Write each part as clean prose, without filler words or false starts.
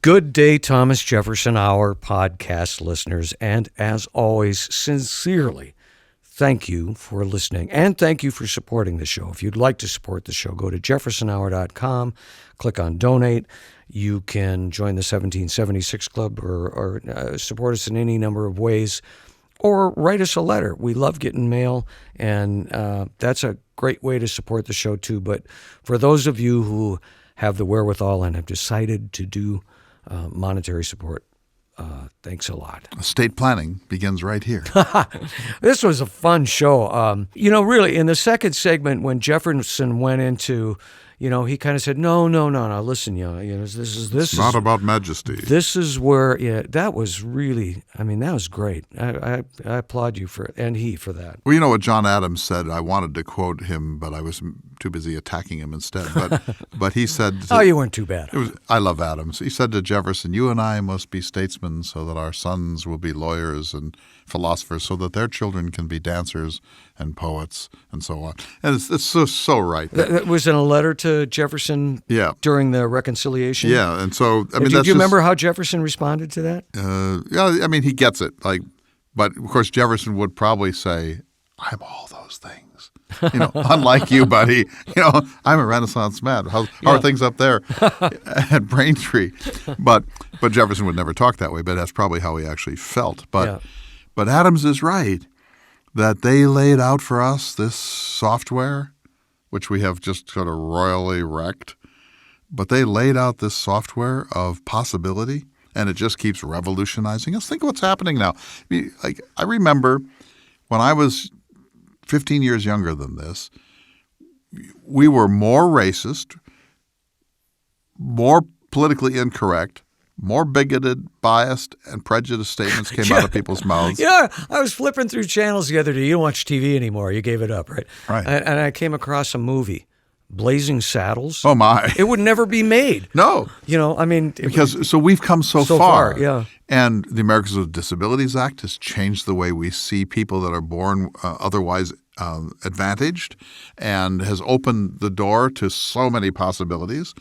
Good day, Thomas Jefferson Hour podcast listeners. And as always, sincerely, thank you for listening. And thank you for supporting the show. If you'd like to support the show, go to jeffersonhour.com, click on donate. You can join the 1776 Club or support us in any number of ways. Or write us a letter. We love getting mail, and that's a great way to support the show too. But for those of you who have the wherewithal and have decided to do monetary support, thanks a lot. Estate planning begins right here. This was a fun show. Really, in the second segment, when Jefferson went into, he kind of said, no, listen, this is not about majesty. This is where, that was really, that was great. I applaud you for it, and he for that. Well, you know what John Adams said? I wanted to quote him, but I was too busy attacking him instead. But he said... you weren't too bad. I love Adams. He said to Jefferson, "You and I must be statesmen so that our sons will be lawyers and philosophers so that their children can be dancers and poets and so on." And it's so right. That was in a letter to Jefferson during the reconciliation? Yeah, and so, do you remember how Jefferson responded to that? He gets it. But, of course, Jefferson would probably say, "I'm all those things." Unlike you, buddy. I'm a Renaissance man. How are things up there at Braintree? But Jefferson would never talk that way, but that's probably how he actually felt. But Adams is right that they laid out for us this software, which we have just sort of royally wrecked. But they laid out this software of possibility, and it just keeps revolutionizing us. Think of what's happening now. I remember when I was 15 years younger than this, we were more racist, more politically incorrect, more bigoted, biased, and prejudiced statements came out of people's mouths. I was flipping through channels the other day. You don't watch TV anymore. You gave it up, right? Right. And I came across a movie, Blazing Saddles. Oh, my. It would never be made. No. Because we've come so far. Yeah. And the Americans with Disabilities Act has changed the way we see people that are born otherwise advantaged and has opened the door to so many possibilities.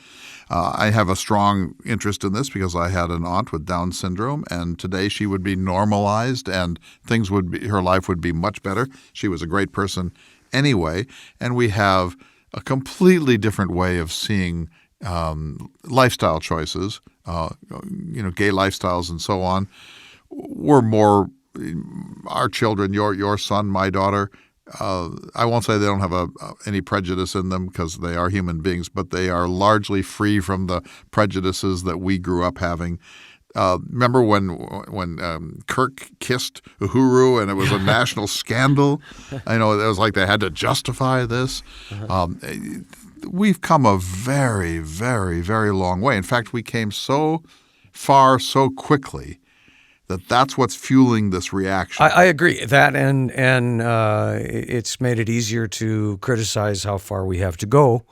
I have a strong interest in this because I had an aunt with Down syndrome, and today she would be normalized and her life would be much better. She was a great person anyway, and we have a completely different way of seeing lifestyle choices, gay lifestyles and so on. We're more our children, your son, my daughter. I won't say they don't have any prejudice in them because they are human beings, but they are largely free from the prejudices that we grew up having. Remember when Kirk kissed Uhuru and it was a national scandal? I know it was like they had to justify this. We've come a very, very, very long way. In fact, we came so far so quickly that's what's fueling this reaction. I agree. That and it's made it easier to criticize how far we have to go.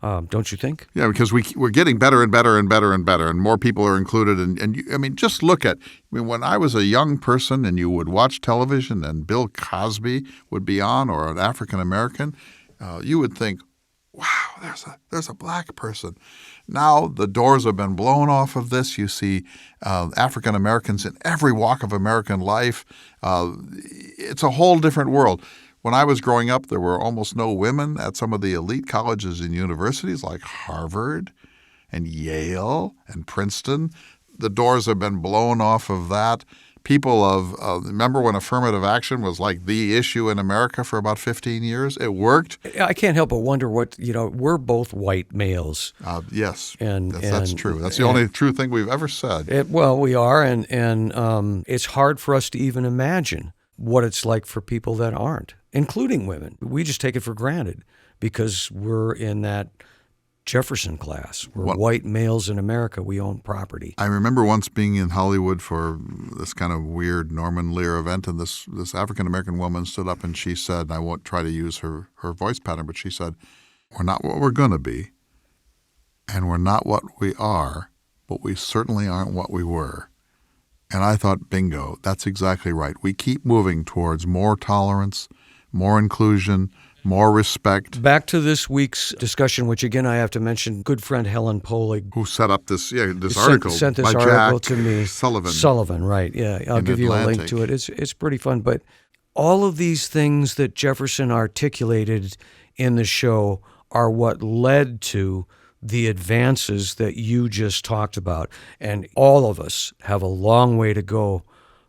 Don't you think? Yeah, because we're getting better and better and better and better, and more people are included. And just look at when I was a young person and you would watch television and Bill Cosby would be on, or an African American, you would think, wow, there's a black person. Now the doors have been blown off of this. You see African Americans in every walk of American life. It's a whole different world. When I was growing up, there were almost no women at some of the elite colleges and universities like Harvard and Yale and Princeton. The doors have been blown off of that. People remember when affirmative action was like the issue in America for about 15 years? It worked. I can't help but wonder we're both white males. Yes, that's true. That's the only true thing we've ever said. We are, and it's hard for us to even imagine what it's like for people that aren't, including women. We just take it for granted because we're in that Jefferson class. We're white males in America. We own property. I remember once being in Hollywood for this kind of weird Norman Lear event, and this African-American woman stood up and she said, and I won't try to use her voice pattern, but she said, "We're not what we're going to be, and we're not what we are, but we certainly aren't what we were." And I thought, bingo, that's exactly right. We keep moving towards more tolerance, more inclusion, more respect. Back to this week's discussion, which again I have to mention, good friend Helen Polig, Who set up this article sent this by article Jack to me. Sullivan, right? Yeah, I'll in give you a link Atlantic. to it. It's pretty fun. But all of these things that Jefferson articulated in the show are what led to the advances that you just talked about. And all of us have a long way to go,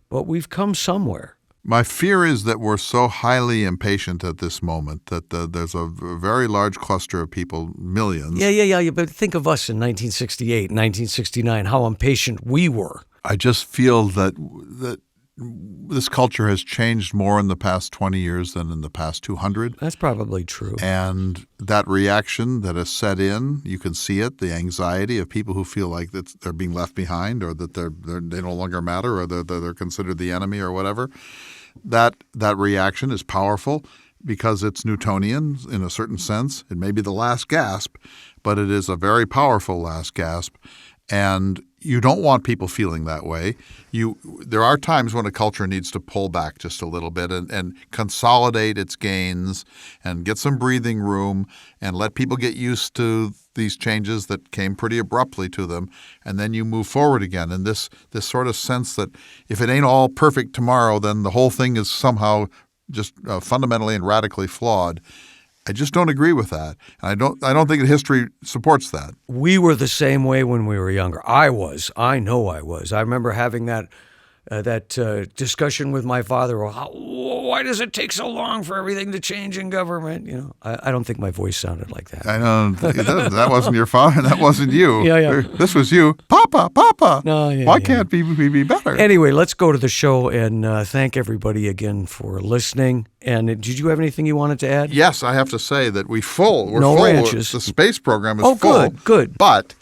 but we've come somewhere. My fear is that we're so highly impatient at this moment that there's a very large cluster of people, millions. Yeah. But think of us in 1968, 1969, how impatient we were. I just feel that this culture has changed more in the past 20 years than in the past 200. That's probably true. And that reaction that has set in, you can see it, the anxiety of people who feel like that they're being left behind, or that they no longer matter, or they're considered the enemy or whatever. That reaction is powerful because it's Newtonian in a certain sense. It may be the last gasp, but it is a very powerful last gasp. And you don't want people feeling that way. There are times when a culture needs to pull back just a little bit and consolidate its gains and get some breathing room and let people get used to these changes that came pretty abruptly to them, and then you move forward again. And this sort of sense that if it ain't all perfect tomorrow, then the whole thing is somehow just fundamentally and radically flawed. I just don't agree with that. And I don't think that history supports that. We were the same way when we were younger. I know I was. I remember having that discussion with my father. Why does it take so long for everything to change in government? You know, I don't think my voice sounded like that. I know that wasn't your father. That wasn't you. Yeah. This was you, Papa. No, yeah, Why can't we be better? Anyway, let's go to the show and thank everybody again for listening. And did you have anything you wanted to add? Yes, I have to say that we're full. Ranches. The space program is full. Oh, good. But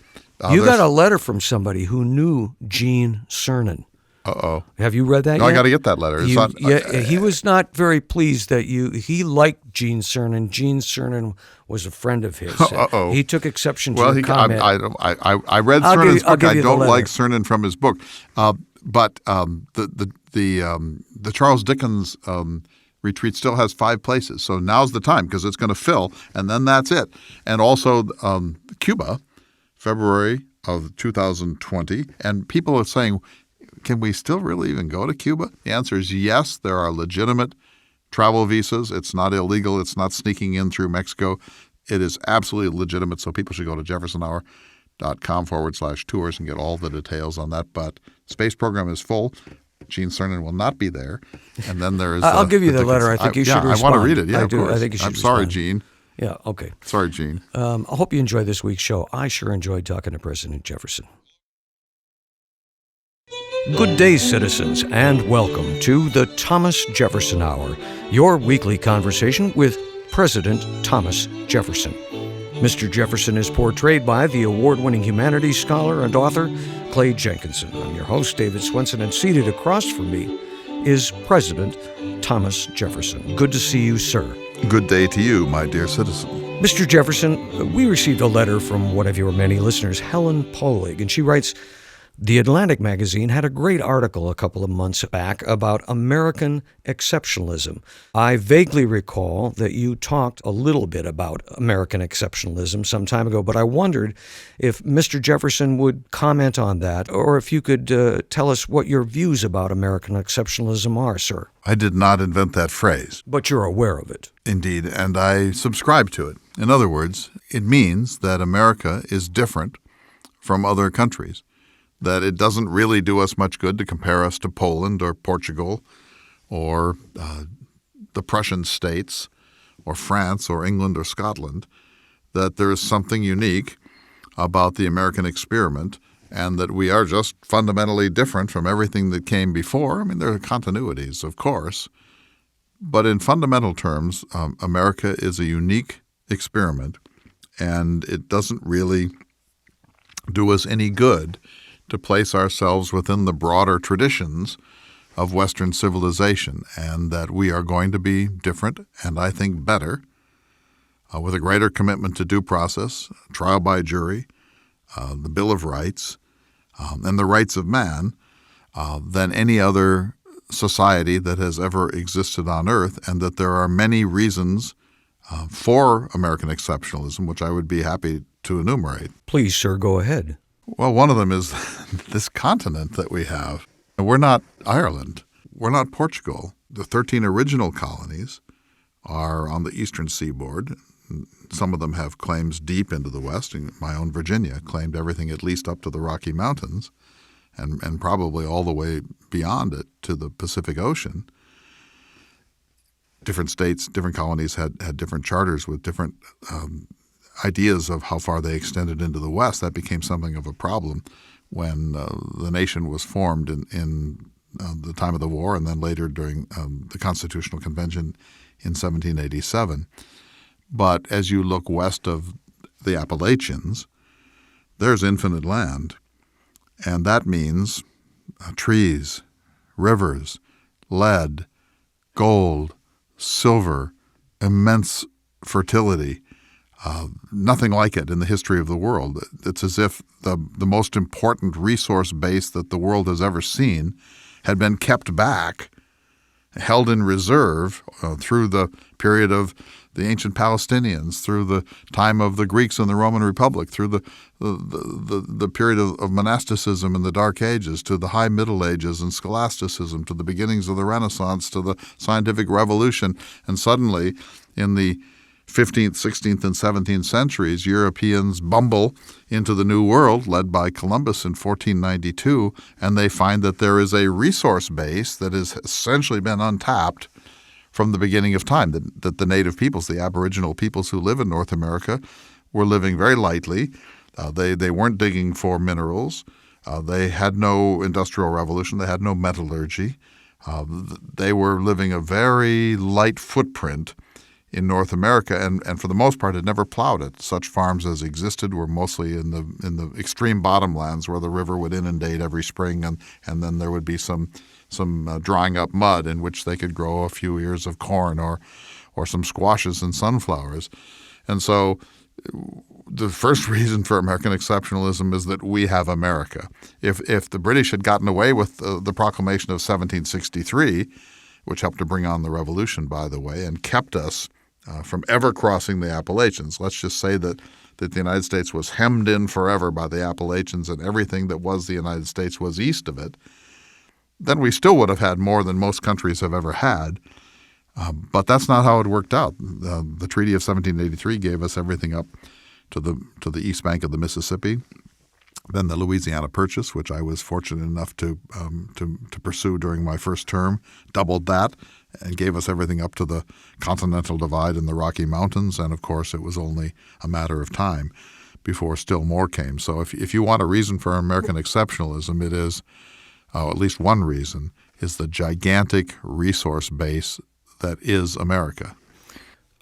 you got a letter from somebody who knew Gene Cernan. Uh-oh. Have you read that yet? No, I got to get that letter. He was not very pleased that he liked Gene Cernan. Gene Cernan was a friend of his. Uh-oh. He took exception to the comment. I read Cernan's book. I don't like Cernan from his book. But the Charles Dickens retreat still has 5 places. So now's the time because it's going to fill, and then that's it. And also Cuba, February of 2020. And people are saying, can we still really even go to Cuba? The answer is yes. There are legitimate travel visas. It's not illegal. It's not sneaking in through Mexico. It is absolutely legitimate. So people should go to jeffersonhour.com/tours and get all the details on that. But space program is full. Gene Cernan will not be there. And then there is I'll give you the letter. I think you should respond. I want to read it. Yeah, I of do. course. I think you should I'm sorry, respond. Gene. Yeah, okay. Sorry, Gene. I hope you enjoyed this week's show. I sure enjoyed talking to President Jefferson. Good day, citizens, and welcome to the Thomas Jefferson Hour, your weekly conversation with President Thomas Jefferson. Mr. Jefferson is portrayed by the award-winning humanities scholar and author Clay Jenkinson. I'm your host, David Swenson, and seated across from me is President Thomas Jefferson. Good to see you, sir. Good day to you, my dear citizen. Mr. Jefferson, we received a letter from one of your many listeners, Helen Polig, and she writes, The Atlantic magazine had a great article a couple of months back about American exceptionalism. I vaguely recall that you talked a little bit about American exceptionalism some time ago, but I wondered if Mr. Jefferson would comment on that, or if you could tell us what your views about American exceptionalism are, sir. I did not invent that phrase. But you're aware of it. Indeed, and I subscribe to it. In other words, it means that America is different from other countries, that it doesn't really do us much good to compare us to Poland or Portugal or the Prussian states or France or England or Scotland, that there is something unique about the American experiment and that we are just fundamentally different from everything that came before. I mean, there are continuities, of course, but in fundamental terms, America is a unique experiment, and it doesn't really do us any good to place ourselves within the broader traditions of Western civilization, and that we are going to be different, and I think better, with a greater commitment to due process, trial by jury, the Bill of Rights, and the rights of man than any other society that has ever existed on Earth, and that there are many reasons for American exceptionalism, which I would be happy to enumerate. Please, sir, go ahead. Well, one of them is this continent that we have. We're not Ireland. We're not Portugal. The 13 original colonies are on the eastern seaboard. Some of them have claims deep into the west. My own Virginia claimed everything at least up to the Rocky Mountains and probably all the way beyond it to the Pacific Ocean. Different states, different colonies had different charters with different ideas of how far they extended into the west. That became something of a problem when the nation was formed in the time of the war and then later during the Constitutional Convention in 1787. But as you look west of the Appalachians, there's infinite land, and that means trees, rivers, lead, gold, silver, immense fertility, nothing like it in the history of the world. It's as if the most important resource base that the world has ever seen had been kept back, held in reserve through the period of the ancient Palestinians, through the time of the Greeks and the Roman Republic, through the period of monasticism in the Dark Ages, to the High Middle Ages and scholasticism, to the beginnings of the Renaissance, to the scientific revolution. And suddenly, in the 15th, 16th, and 17th centuries, Europeans bumble into the New World, led by Columbus in 1492, and they find that there is a resource base that has essentially been untapped from the beginning of time, that the native peoples, the aboriginal peoples who live in North America, were living very lightly. They weren't digging for minerals. They had no industrial revolution. They had no metallurgy. They were living a very light footprint in North America, and for the most part had never plowed it. Such farms as existed were mostly in the extreme bottomlands where the river would inundate every spring, and then there would be some drying up mud in which they could grow a few ears of corn or some squashes and sunflowers. And so the first reason for American exceptionalism is that we have America. If the British had gotten away with the proclamation of 1763, which helped to bring on the revolution, by the way, and kept us from ever crossing the Appalachians. Let's just say that the United States was hemmed in forever by the Appalachians and everything that was the United States was east of it. Then we still would have had more than most countries have ever had. But that's not how it worked out. The Treaty of 1783 gave us everything up to the east bank of the Mississippi. Then the Louisiana Purchase, which I was fortunate enough to pursue during my first term, doubled that and gave us everything up to the Continental Divide and the Rocky Mountains. And, of course, it was only a matter of time before still more came. So if you want a reason for American exceptionalism, it is, at least one reason, is the gigantic resource base that is America.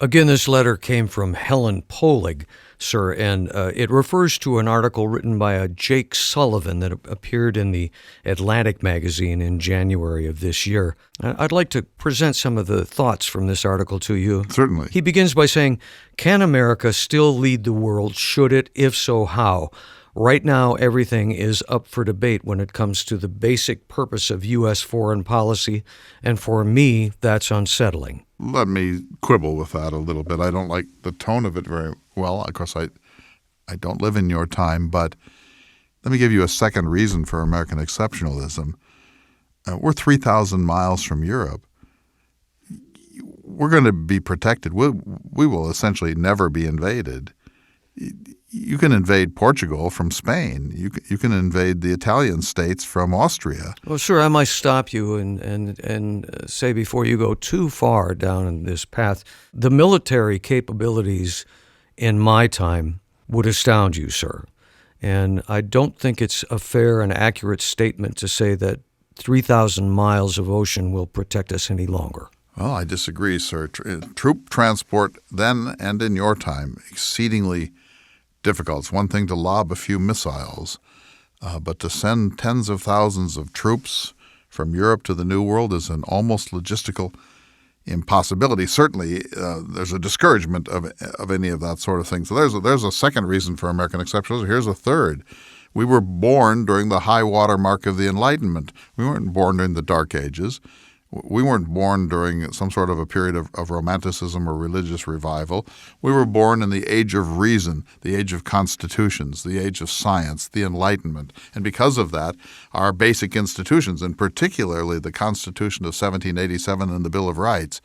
Again, this letter came from Helen Polig, sir, and it refers to an article written by Jake Sullivan that appeared in the Atlantic magazine in January of this year. I'd like to present some of the thoughts from this article to you. Certainly. He begins by saying, "Can America still lead the world? Should it? If so, how? Right now, everything is up for debate when it comes to the basic purpose of U.S. foreign policy, and for me, that's unsettling." Let me quibble with that a little bit. I don't like the tone of it very well. Of course, I don't live in your time, but let me give you a second reason for American exceptionalism. We're 3,000 miles from Europe. We're going to be protected. We will essentially never be invaded. You can invade Portugal from Spain. You can invade the Italian states from Austria. Well, sir, I might stop you and say before you go too far down in this path, the military capabilities in my time would astound you, sir. And I don't think it's a fair and accurate statement to say that 3,000 miles of ocean will protect us any longer. Well, I disagree, sir. Troop transport then and in your time, exceedingly difficult. It's one thing to lob a few missiles, but to send tens of thousands of troops from Europe to the New World is an almost logistical impossibility. Certainly, there's a discouragement of any of that sort of thing. So there's a second reason for American exceptionalism. Here's a third. We were born during the high water mark of the Enlightenment. We weren't born during the Dark Ages. We weren't born during some sort of a period of romanticism or religious revival. We were born in the age of reason, the age of constitutions, the age of science, the Enlightenment. And because of that, our basic institutions, and particularly the Constitution of 1787 and the Bill of Rights,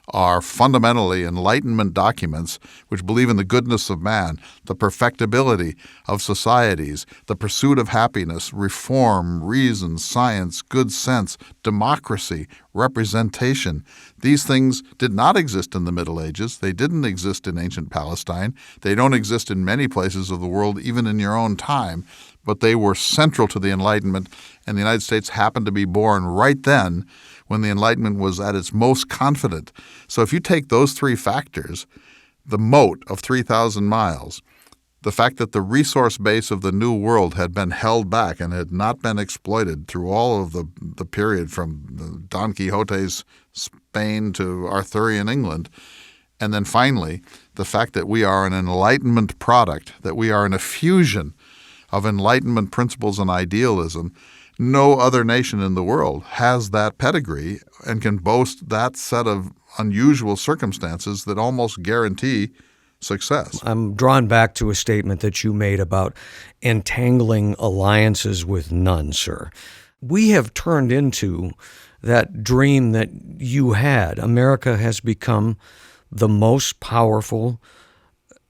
are fundamentally Enlightenment documents which believe in the goodness of man, the perfectibility of societies, the pursuit of happiness, reform, reason, science, good sense, democracy, representation. These things did not exist in the Middle Ages. They didn't exist in ancient Palestine. They don't exist in many places of the world, even in your own time. But they were central to the Enlightenment, and the United States happened to be born right then when the Enlightenment was at its most confident. So if you take those three factors, the moat of 3,000 miles, the fact that the resource base of the New World had been held back and had not been exploited through all of the period from Don Quixote's Spain to Arthurian England, and then finally the fact that we are an Enlightenment product, that we are in a fusion of Enlightenment principles and idealism. No other nation in the world has that pedigree and can boast that set of unusual circumstances that almost guarantee success. I'm drawn back to a statement that you made about entangling alliances with none, sir. We have turned into that dream that you had. America has become the most powerful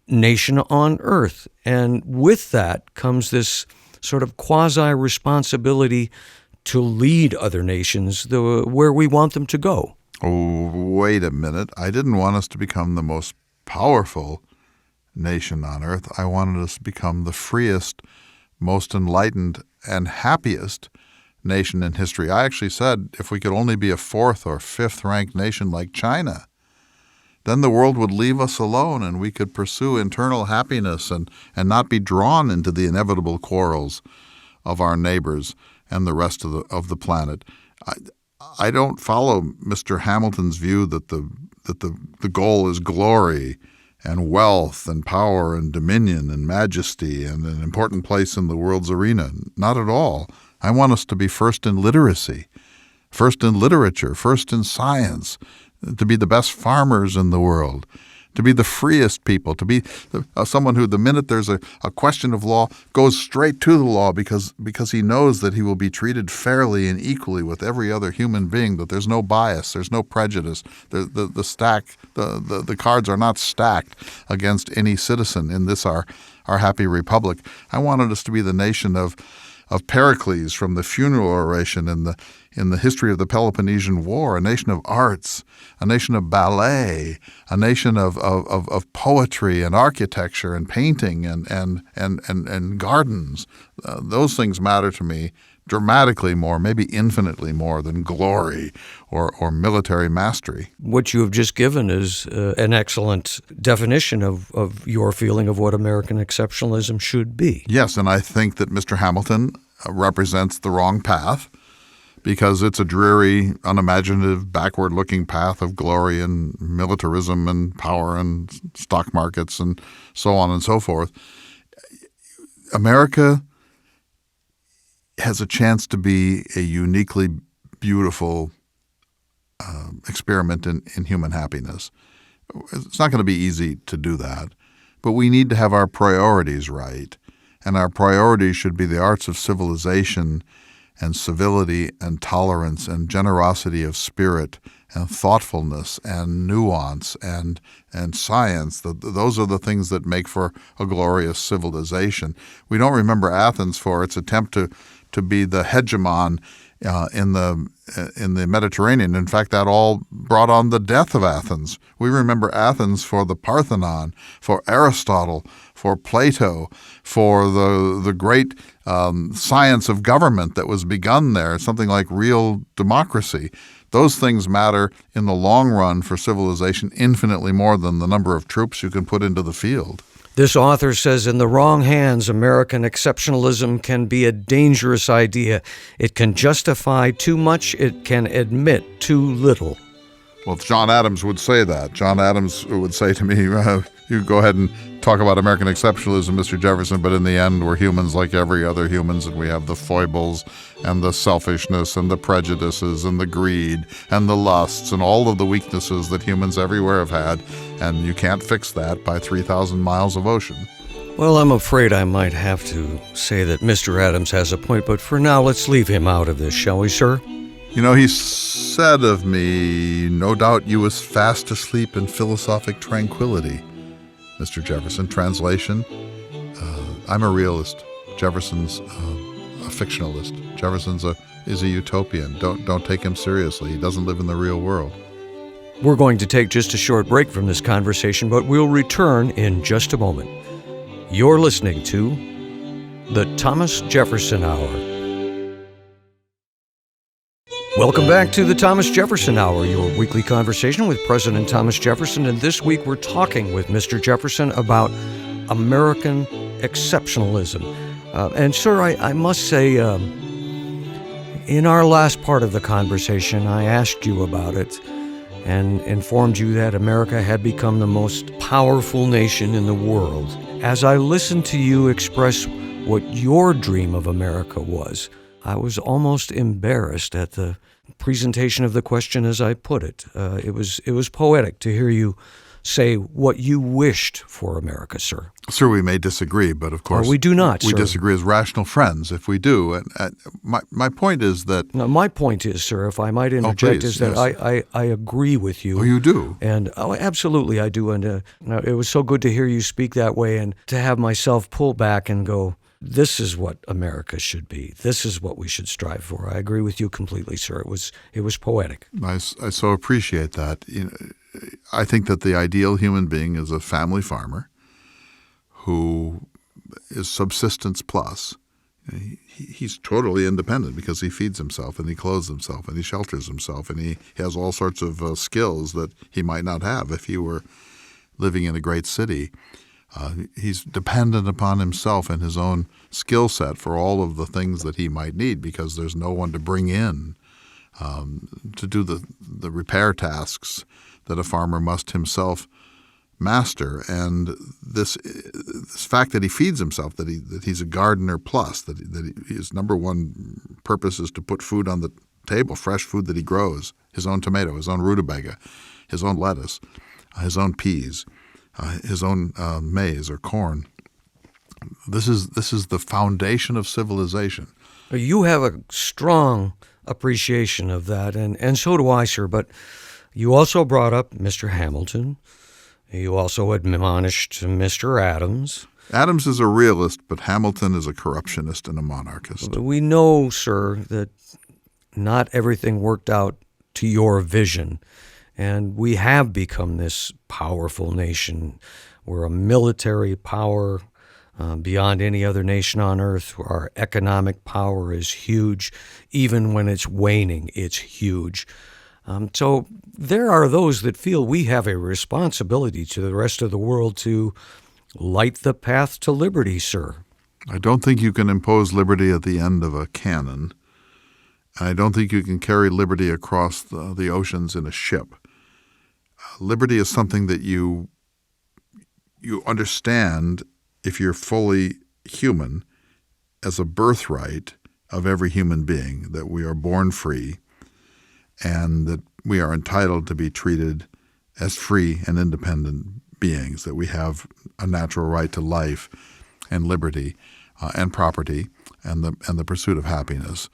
nation on earth. And with that comes this sort of quasi-responsibility to lead other nations where we want them to go. Oh, wait a minute. I didn't want us to become the most powerful nation on earth. I wanted us to become the freest, most enlightened, and happiest nation in history. I actually said if we could only be a fourth or fifth ranked nation like China, then the world would leave us alone and we could pursue internal happiness and not be drawn into the inevitable quarrels of our neighbors and the rest of the planet. I don't follow Mr. Hamilton's view that the goal is glory and wealth and power and dominion and majesty and an important place in the world's arena. Not at all. I want us to be first in literacy, first in literature, first in science, to be the best farmers in the world, to be the freest people, to be someone who, the minute there's a question of law, goes straight to the law because he knows that he will be treated fairly and equally with every other human being, that there's no bias, there's no prejudice, the cards are not stacked against any citizen in this our happy republic. I wanted us to be the nation of Pericles from the funeral oration in the history of the Peloponnesian War, a nation of arts, a nation of ballet, a nation of poetry and architecture and painting and gardens. Those things matter to me dramatically more, maybe infinitely more than glory or military mastery. What you have just given is an excellent definition of your feeling of what American exceptionalism should be. Yes, and I think that Mr. Hamilton represents the wrong path because it's a dreary, unimaginative, backward-looking path of glory and militarism and power and stock markets and so on and so forth. America has a chance to be a uniquely beautiful experiment in human happiness. It's not going to be easy to do that, but we need to have our priorities right, and our priorities should be the arts of civilization and civility and tolerance and generosity of spirit and thoughtfulness and nuance and science. Those are the things that make for a glorious civilization. We don't remember Athens for its attempt to be the hegemon in the Mediterranean. In fact, that all brought on the death of Athens. We remember Athens for the Parthenon, for Aristotle, for Plato, for the great science of government that was begun there, something like real democracy. Those things matter in the long run for civilization infinitely more than the number of troops you can put into the field. This author says, in the wrong hands, American exceptionalism can be a dangerous idea. It can justify too much. It can admit too little. Well, John Adams would say that. John Adams would say to me, You go ahead and talk about American exceptionalism, Mr. Jefferson, but in the end, we're humans like every other humans, and we have the foibles and the selfishness and the prejudices and the greed and the lusts and all of the weaknesses that humans everywhere have had, and you can't fix that by 3,000 miles of ocean. Well, I'm afraid I might have to say that Mr. Adams has a point, but for now, let's leave him out of this, shall we, sir? You know, he said of me, "No doubt you was fast asleep in philosophic tranquility." Mr. Jefferson, translation, I'm a realist. Jefferson's a fictionalist. Jefferson's is a utopian. Don't take him seriously. He doesn't live in the real world. We're going to take just a short break from this conversation, but we'll return in just a moment. You're listening to the Thomas Jefferson Hour. Welcome back to the Thomas Jefferson Hour, your weekly conversation with President Thomas Jefferson. And this week we're talking with Mr. Jefferson about American exceptionalism. And sir, I must say, in our last part of the conversation, I asked you about it and informed you that America had become the most powerful nation in the world. As I listened to you express what your dream of America was, I was almost embarrassed at the presentation of the question as I put it. It was poetic to hear you say what you wished for America, sir. Sir, we may disagree, but of course we do not, we sir. disagree as rational friends if we do. And my point is that... No, my point is, sir, if I might interject, please, is that yes. I agree with you. Oh, you do? And absolutely I do. And it was so good to hear you speak that way and to have myself pull back and go, this is what America should be. This is what we should strive for. I agree with you completely, sir. It was poetic. I so appreciate that. You know, I think that the ideal human being is a family farmer who is subsistence plus. He's totally independent because he feeds himself and he clothes himself and he shelters himself and he has all sorts of skills that he might not have if he were living in a great city. He's dependent upon himself and his own skill set for all of the things that he might need because there's no one to bring in to do the repair tasks that a farmer must himself master. And this fact that he feeds himself, that he's a gardener plus, that his number one purpose is to put food on the table, fresh food that he grows, his own tomato, his own rutabaga, his own lettuce, his own peas, his own maize or corn. This is the foundation of civilization. You have a strong appreciation of that, and so do I, sir. But you also brought up Mr. Hamilton. You also admonished Mr. Adams. Adams is a realist, but Hamilton is a corruptionist and a monarchist. But we know, sir, that not everything worked out to your vision. And we have become this powerful nation. We're a military power beyond any other nation on earth. Our economic power is huge. Even when it's waning, it's huge. So there are those that feel we have a responsibility to the rest of the world to light the path to liberty, sir. I don't think you can impose liberty at the end of a cannon. I don't think you can carry liberty across the oceans in a ship. Liberty is something that you understand if you're fully human as a birthright of every human being, that we are born free and that we are entitled to be treated as free and independent beings, that we have a natural right to life and liberty and property and the pursuit of happiness.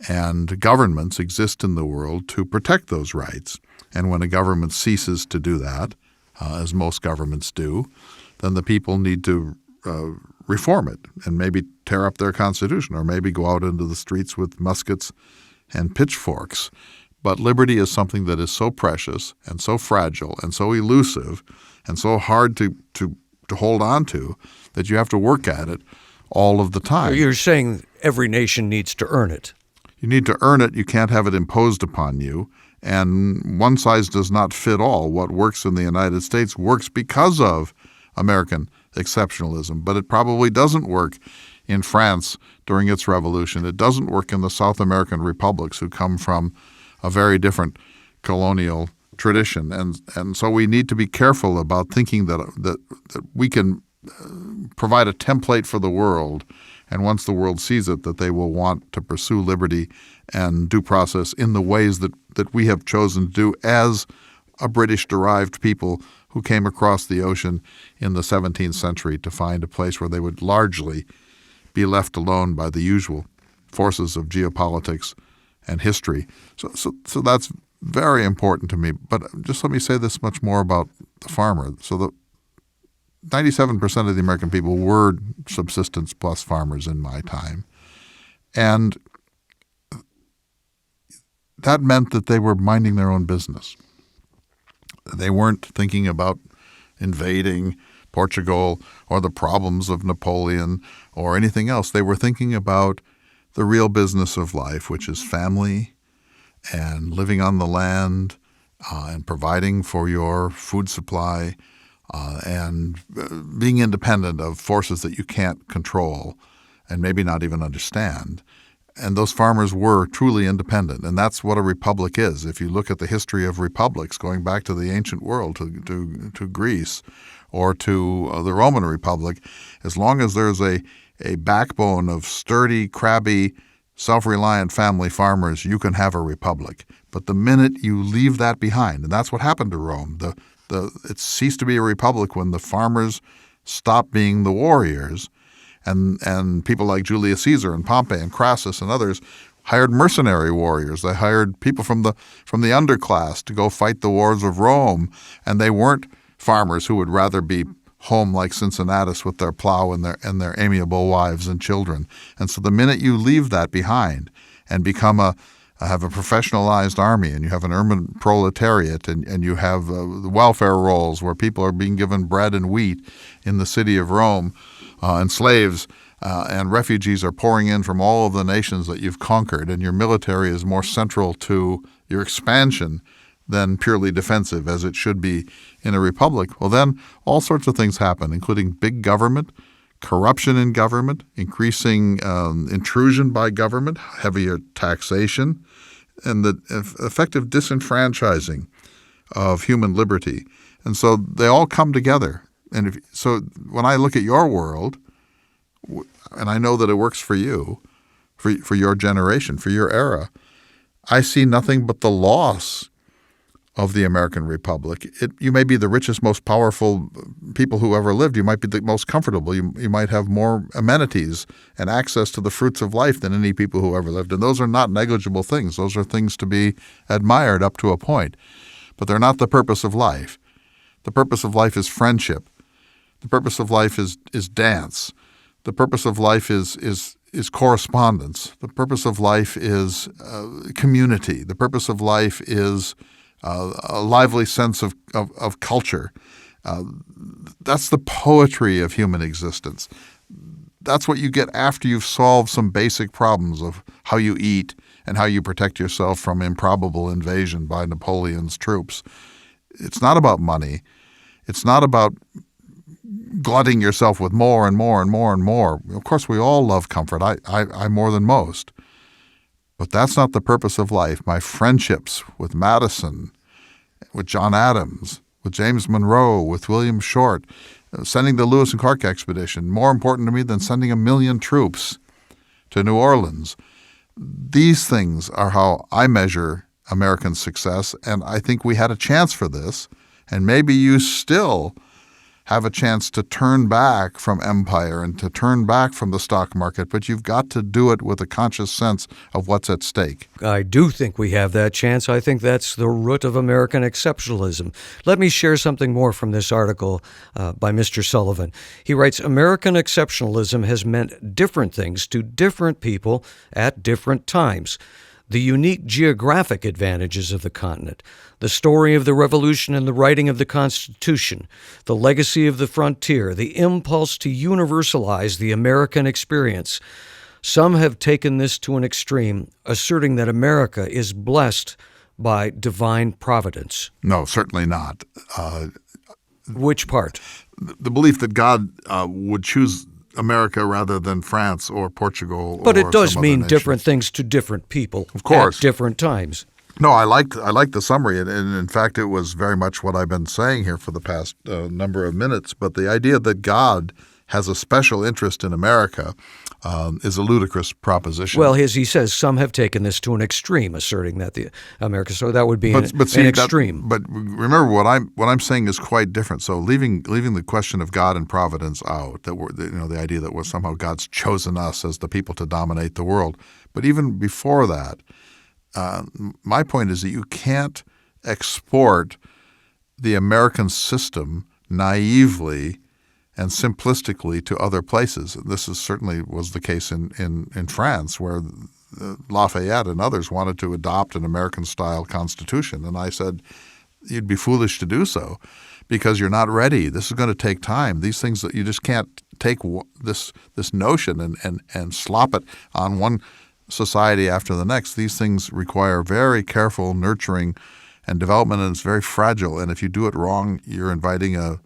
And governments exist in the world to protect those rights. And when a government ceases to do that, as most governments do, then the people need to reform it and maybe tear up their constitution or maybe go out into the streets with muskets and pitchforks. But liberty is something that is so precious and so fragile and so elusive and so hard to hold on to that you have to work at it all of the time. You're saying every nation needs to earn it. You need to earn it. You can't have it imposed upon you. And one size does not fit all. What works in the United States works because of American exceptionalism, but it probably doesn't work in France during its revolution. It doesn't work in the South American republics who come from a very different colonial tradition, and so we need to be careful about thinking that we can provide a template for the world, and once the world sees it, that they will want to pursue liberty and due process in the ways that we have chosen to do as a British-derived people who came across the ocean in the 17th century to find a place where they would largely be left alone by the usual forces of geopolitics and history. So that's very important to me. But just let me say this much more about the farmer. So the 97% of the American people were subsistence plus farmers in my time. And that meant that they were minding their own business. They weren't thinking about invading Portugal or the problems of Napoleon or anything else. They were thinking about the real business of life, which is family and living on the land and providing for your food supply and being independent of forces that you can't control and maybe not even understand. And those farmers were truly independent, and that's what a republic is. If you look at the history of republics, going back to the ancient world, to Greece or to the Roman Republic, as long as there's a backbone of sturdy, crabby, self-reliant family farmers, you can have a republic. But the minute you leave that behind, and that's what happened to Rome, it ceased to be a republic when the farmers stopped being the warriors. And people like Julius Caesar and Pompey and Crassus and others hired mercenary warriors. They hired people from the underclass to go fight the wars of Rome, and they weren't farmers who would rather be home like Cincinnatus with their plow and their amiable wives and children. And so the minute you leave that behind and have a professionalized army, and you have an urban proletariat, and you have the welfare rolls where people are being given bread and wheat in the city of Rome, and slaves and refugees are pouring in from all of the nations that you've conquered, and your military is more central to your expansion than purely defensive, as it should be in a republic, well, then all sorts of things happen, including big government, corruption in government, increasing intrusion by government, heavier taxation, and the effective disenfranchising of human liberty. And so they all come together. And so when I look at your world, and I know that it works for you, for your generation, for your era, I see nothing but the loss of the American Republic. You may be the richest, most powerful people who ever lived. You might be the most comfortable. You might have more amenities and access to the fruits of life than any people who ever lived. And those are not negligible things. Those are things to be admired up to a point. But they're not the purpose of life. The purpose of life is friendship. The purpose of life is dance. The purpose of life is correspondence. The purpose of life is community. The purpose of life is a lively sense of culture. That's the poetry of human existence. That's what you get after you've solved some basic problems of how you eat and how you protect yourself from improbable invasion by Napoleon's troops. It's not about money. It's not about glutting yourself with more and more and more and more. Of course, we all love comfort. I more than most. But that's not the purpose of life. My friendships with Madison, with John Adams, with James Monroe, with William Short, sending the Lewis and Clark expedition, more important to me than sending 1 million troops to New Orleans. These things are how I measure American success, and I think we had a chance for this, and maybe you still have a chance to turn back from empire and to turn back from the stock market, but you've got to do it with a conscious sense of what's at stake. I do think we have that chance. I think that's the root of American exceptionalism. Let me share something more from this article by Mr. Sullivan. He writes, American exceptionalism has meant different things to different people at different times. The unique geographic advantages of the continent, the story of the Revolution and the writing of the Constitution, the legacy of the frontier, the impulse to universalize the American experience. Some have taken this to an extreme, asserting that America is blessed by divine providence. No, certainly not. Which part? The belief that God would choose America rather than France or Portugal. But or it does some other mean nation. Different things to different people Of course. at different times. No, I liked the summary, and in fact, it was very much what I've been saying here for the past number of minutes. But the idea that God has a special interest in America is a ludicrous proposition. Well, as he says, some have taken this to an extreme, asserting that the America. So that would be an extreme. But remember, what I'm saying is quite different. So leaving the question of God and providence out, the idea that somehow God's chosen us as the people to dominate the world. But even before that, my point is that you can't export the American system naively and simplistically to other places. This certainly was the case in France, where Lafayette and others wanted to adopt an American-style constitution. And I said, you'd be foolish to do so because you're not ready. This is going to take time. These things that you just can't take this notion and slop it on one society after the next. These things require very careful nurturing and development, and it's very fragile. And if you do it wrong, you're inviting a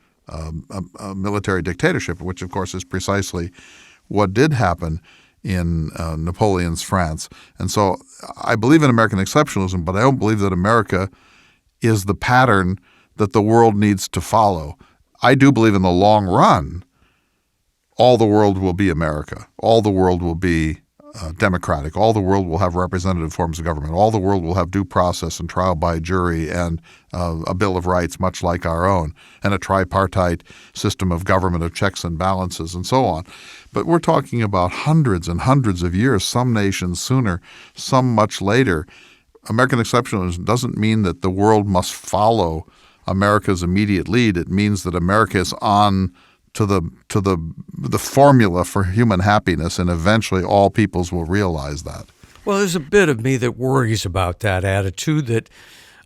military dictatorship, which of course is precisely what did happen in Napoleon's France. And so I believe in American exceptionalism, but I don't believe that America is the pattern that the world needs to follow. I do believe in the long run, all the world will be America. All the world will be democratic. All the world will have representative forms of government. All the world will have due process and trial by jury and a Bill of Rights much like our own, and a tripartite system of government of checks and balances and so on. But we're talking about hundreds and hundreds of years, some nations sooner, some much later. American exceptionalism doesn't mean that the world must follow America's immediate lead. It means that America is on to the formula for human happiness, and eventually all peoples will realize that. Well, there's a bit of me that worries about that attitude that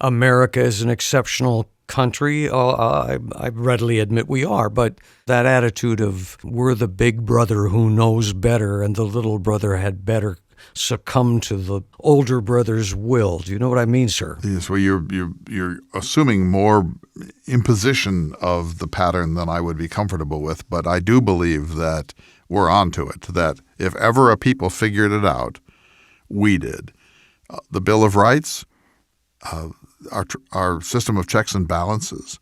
America is an exceptional country. I readily admit we are, but that attitude of we're the big brother who knows better and the little brother had better succumb to the older brother's will. Do you know what I mean, sir? Yes, well, you're assuming more imposition of the pattern than I would be comfortable with, but I do believe that we're onto it, that if ever a people figured it out, we did. The Bill of Rights, our system of checks and balances,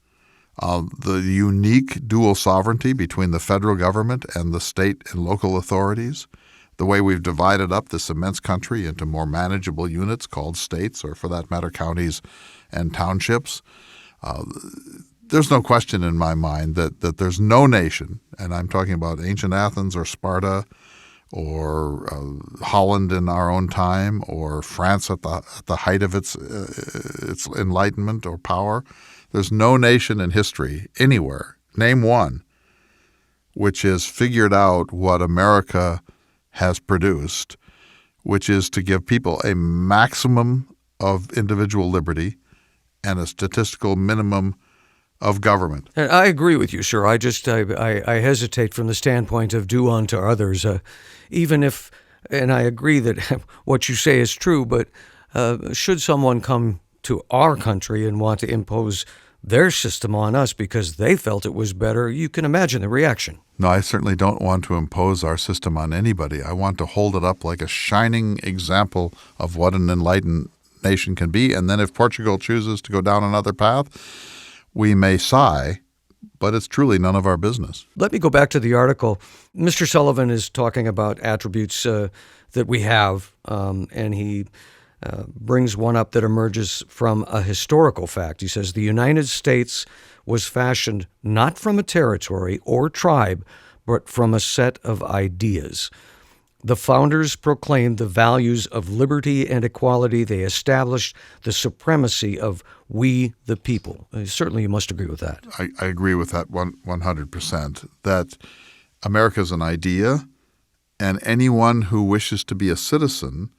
the unique dual sovereignty between the federal government and the state and local authorities, the way we've divided up this immense country into more manageable units called states, or for that matter, counties and townships. There's no question in my mind that there's no nation, and I'm talking about ancient Athens or Sparta or Holland in our own time, or France at the height of its enlightenment or power. There's no nation in history anywhere, name one, which has figured out what America has produced, which is to give people a maximum of individual liberty and a statistical minimum of government. And I agree with you, sir. I hesitate from the standpoint of do unto others, even if, and I agree that what you say is true, but should someone come to our country and want to impose their system on us because they felt it was better, you can imagine the reaction. No, I certainly don't want to impose our system on anybody. I want to hold it up like a shining example of what an enlightened nation can be. And then if Portugal chooses to go down another path, we may sigh, but it's truly none of our business. Let me go back to the article. Mr. Sullivan is talking about attributes that we have, and he brings one up that emerges from a historical fact. He says, the United States was fashioned not from a territory or tribe, but from a set of ideas. The founders proclaimed the values of liberty and equality. They established the supremacy of we the people. Certainly you must agree with that. I agree with that 100%, that America is an idea, and anyone who wishes to be a citizen,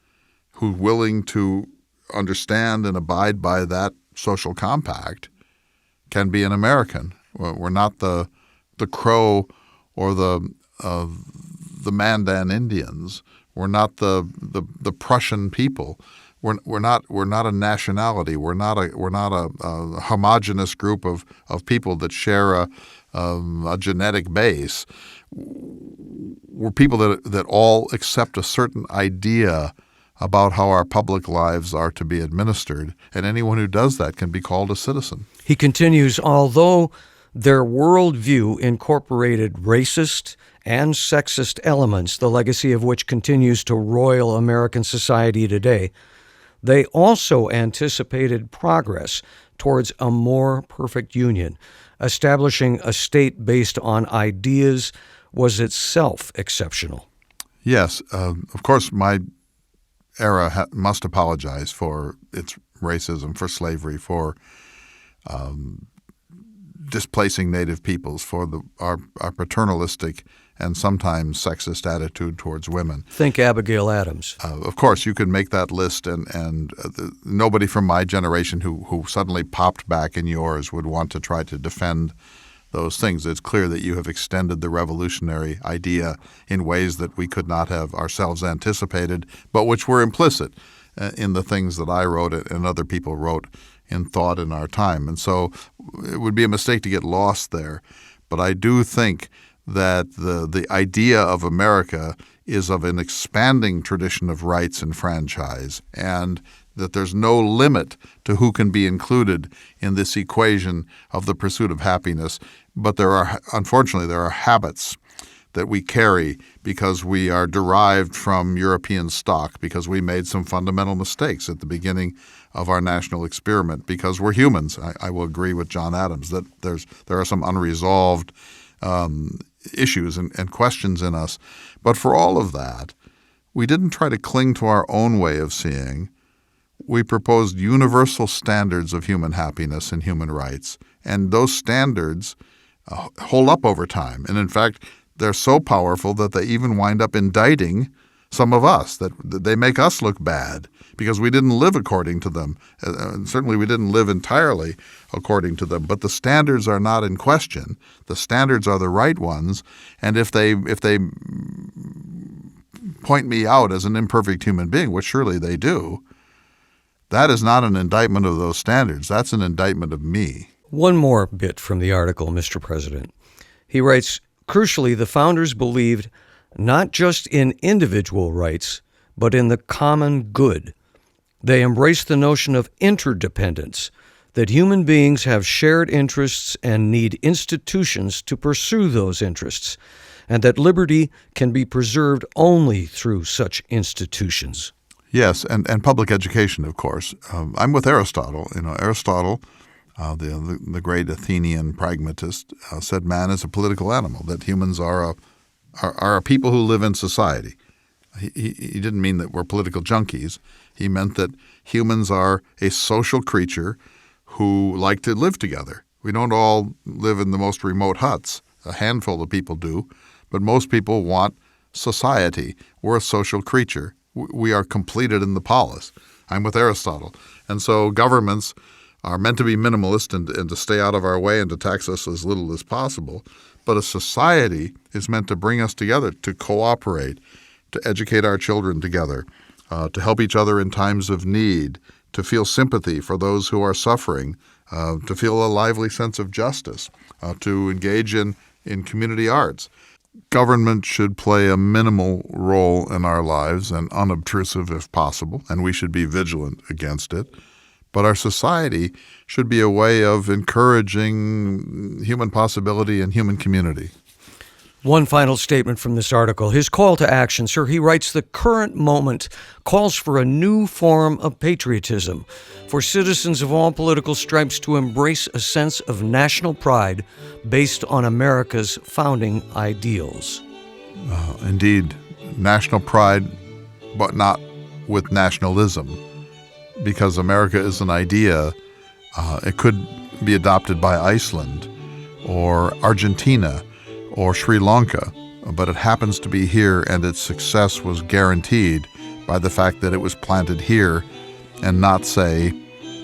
who's willing to understand and abide by that social compact, can be an American. We're not the Crow or the Mandan Indians. We're not the Prussian people. We're not a nationality. We're not a homogenous group of people that share a genetic base. We're people that all accept a certain idea about how our public lives are to be administered, and anyone who does that can be called a citizen. He continues, although their worldview incorporated racist and sexist elements, the legacy of which continues to roil American society today, they also anticipated progress towards a more perfect union. Establishing a state based on ideas was itself exceptional. Yes, of course, my era must apologize for its racism, for slavery, for displacing Native peoples, for our paternalistic and sometimes sexist attitude towards women. Think Abigail Adams. Of course, you could make that list, and nobody from my generation who suddenly popped back in yours would want to try to defend those things. It's clear that you have extended the revolutionary idea in ways that we could not have ourselves anticipated, but which were implicit in the things that I wrote and other people wrote in thought in our time. And so it would be a mistake to get lost there. But I do think that the idea of America is of an expanding tradition of rights and franchise, and that there's no limit to who can be included in this equation of the pursuit of happiness. But unfortunately, there are habits that we carry because we are derived from European stock, because we made some fundamental mistakes at the beginning of our national experiment, because we're humans. I will agree with John Adams that there are some unresolved issues and questions in us. But for all of that, we didn't try to cling to our own way of seeing. We proposed universal standards of human happiness and human rights, and those standards hold up over time. And in fact, they're so powerful that they even wind up indicting some of us, that they make us look bad because we didn't live according to them. Certainly we didn't live entirely according to them, but the standards are not in question. The standards are the right ones, and if they point me out as an imperfect human being, which surely they do, that is not an indictment of those standards. That's an indictment of me. One more bit from the article, Mr. President. He writes, crucially, the founders believed not just in individual rights, but in the common good. They embraced the notion of interdependence, that human beings have shared interests and need institutions to pursue those interests, and that liberty can be preserved only through such institutions. Yes, and public education, of course. I'm with Aristotle. Aristotle, the great Athenian pragmatist, said man is a political animal, that humans are a people who live in society. He didn't mean that we're political junkies. He meant that humans are a social creature who like to live together. We don't all live in the most remote huts. A handful of people do, but most people want society. We're a social creature. We are completed in the polis. I'm with Aristotle. And so governments are meant to be minimalist and to stay out of our way and to tax us as little as possible. But a society is meant to bring us together, to cooperate, to educate our children together, to help each other in times of need, to feel sympathy for those who are suffering, to feel a lively sense of justice, to engage in community arts. Government should play a minimal role in our lives and unobtrusive if possible, and we should be vigilant against it. But our society should be a way of encouraging human possibility and human community. One final statement from this article. His call to action, sir, he writes, the current moment calls for a new form of patriotism, for citizens of all political stripes to embrace a sense of national pride based on America's founding ideals. Indeed, national pride, but not with nationalism, because America is an idea. It could be adopted by Iceland or Argentina or Sri Lanka, but it happens to be here, and its success was guaranteed by the fact that it was planted here and not, say,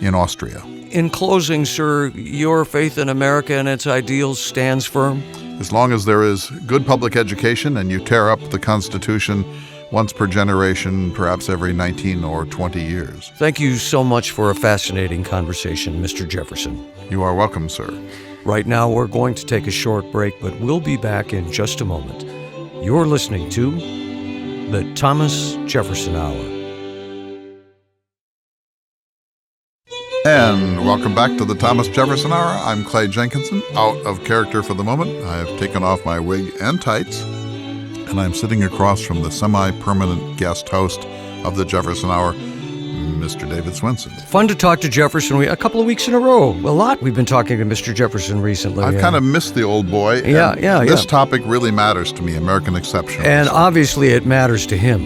in Austria. In closing, sir, your faith in America and its ideals stands firm? As long as there is good public education and you tear up the Constitution once per generation, perhaps every 19 or 20 years. Thank you so much for a fascinating conversation, Mr. Jefferson. You are welcome, sir. Right now, we're going to take a short break, but we'll be back in just a moment. You're listening to the Thomas Jefferson Hour. And welcome back to the Thomas Jefferson Hour. I'm Clay Jenkinson, out of character for the moment. I have taken off my wig and tights, and I'm sitting across from the semi-permanent guest host of the Jefferson Hour, Mr. David Swenson. Fun to talk to Jefferson. A couple of weeks in a row. A lot we've been talking to Mr. Jefferson recently. I've kind of missed the old boy. Yeah. This topic really matters to me, American exceptionalism. And obviously it matters to him.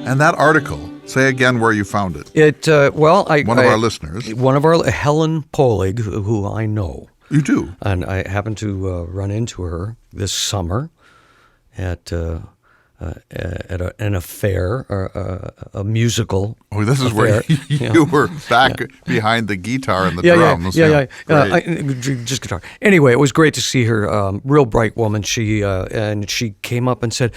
And that article, say again where you found it. One of our listeners. Helen Polig, who I know. You do? And I happened to run into her this summer at an affair, a musical. Oh, this is affair. where you were back behind the guitar and the drums. Just guitar. Anyway, it was great to see her. Real bright woman. She came up and said,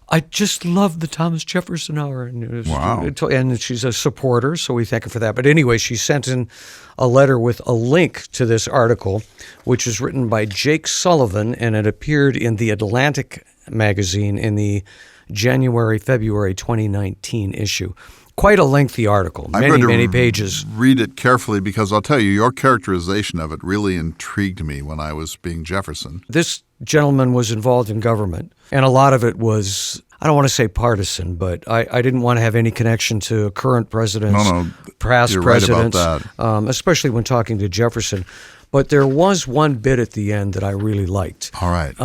"I just love the Thomas Jefferson Hour." Wow. And she's a supporter, so we thank her for that. But anyway, she sent in a letter with a link to this article, which is written by Jake Sullivan, and it appeared in the Atlantic magazine in the January-February 2019 issue. Quite a lengthy article, many pages. Read it carefully, because I'll tell you, your characterization of it really intrigued me when I was being Jefferson. This gentleman was involved in government, and a lot of it was, I don't want to say partisan, but I didn't want to have any connection to current presidents, past you're presidents, right about that. Especially when talking to Jefferson. But there was one bit at the end that I really liked. All right.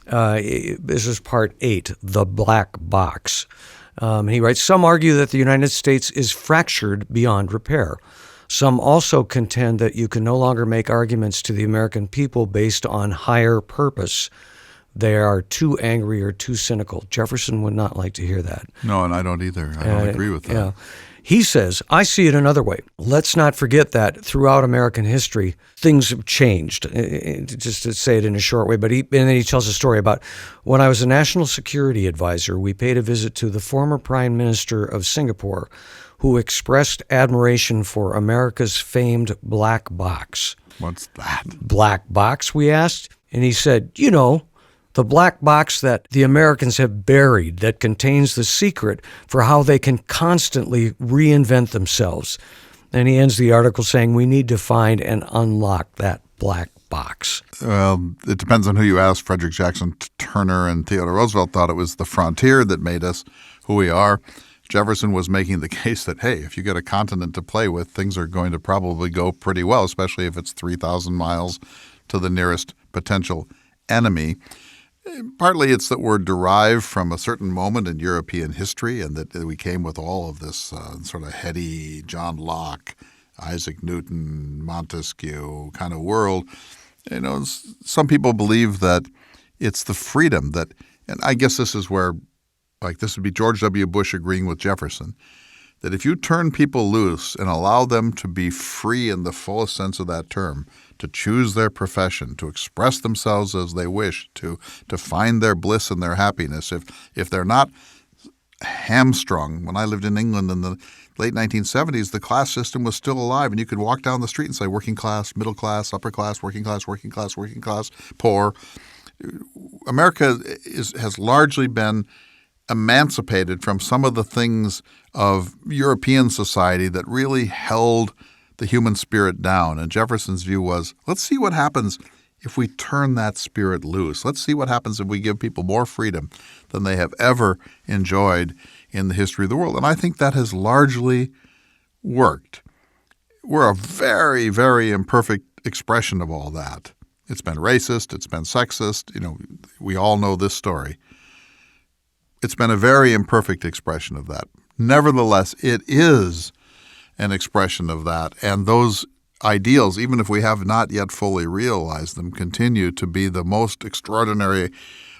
This is part 8, the black box. He writes, "Some argue that the United States is fractured beyond repair. Some also contend that you can no longer make arguments to the American people based on higher purpose. They are too angry or too cynical." Jefferson would not like to hear that. No, and I don't either. I don't agree with that. Yeah. He says, "I see it another way. Let's not forget that throughout American history, things have changed." Just to say it in a short way, and then he tells a story about when I was a national security advisor, we paid a visit to the former Prime Minister of Singapore, who expressed admiration for America's famed black box. What's that? Black box, we asked. And he said, the black box that the Americans have buried that contains the secret for how they can constantly reinvent themselves. And he ends the article saying, we need to find and unlock that black box. Well, it depends on who you ask. Frederick Jackson Turner and Theodore Roosevelt thought it was the frontier that made us who we are. Jefferson was making the case that, hey, if you get a continent to play with, things are going to probably go pretty well, especially if it's 3,000 miles to the nearest potential enemy. Partly it's that we're derived from a certain moment in European history, and that we came with all of this sort of heady John Locke, Isaac Newton, Montesquieu kind of world. Some people believe that it's the freedom that, and I guess this is where, this would be George W. Bush agreeing with Jefferson, that if you turn people loose and allow them to be free in the fullest sense of that term, to choose their profession, to express themselves as they wish, to find their bliss and their happiness, if they're not hamstrung. When I lived in England in the late 1970s, the class system was still alive, and you could walk down the street and say working class, middle class, upper class, working class, working class, working class, poor. America has largely been emancipated from some of the things of European society that really held the human spirit down. And Jefferson's view was, let's see what happens if we turn that spirit loose. Let's see what happens if we give people more freedom than they have ever enjoyed in the history of the world. And I think that has largely worked. We're a very, very imperfect expression of all that. It's been racist. It's been sexist. We all know this story. It's been a very imperfect expression of that. Nevertheless, it is an expression of that. And those ideals, even if we have not yet fully realized them, continue to be the most extraordinary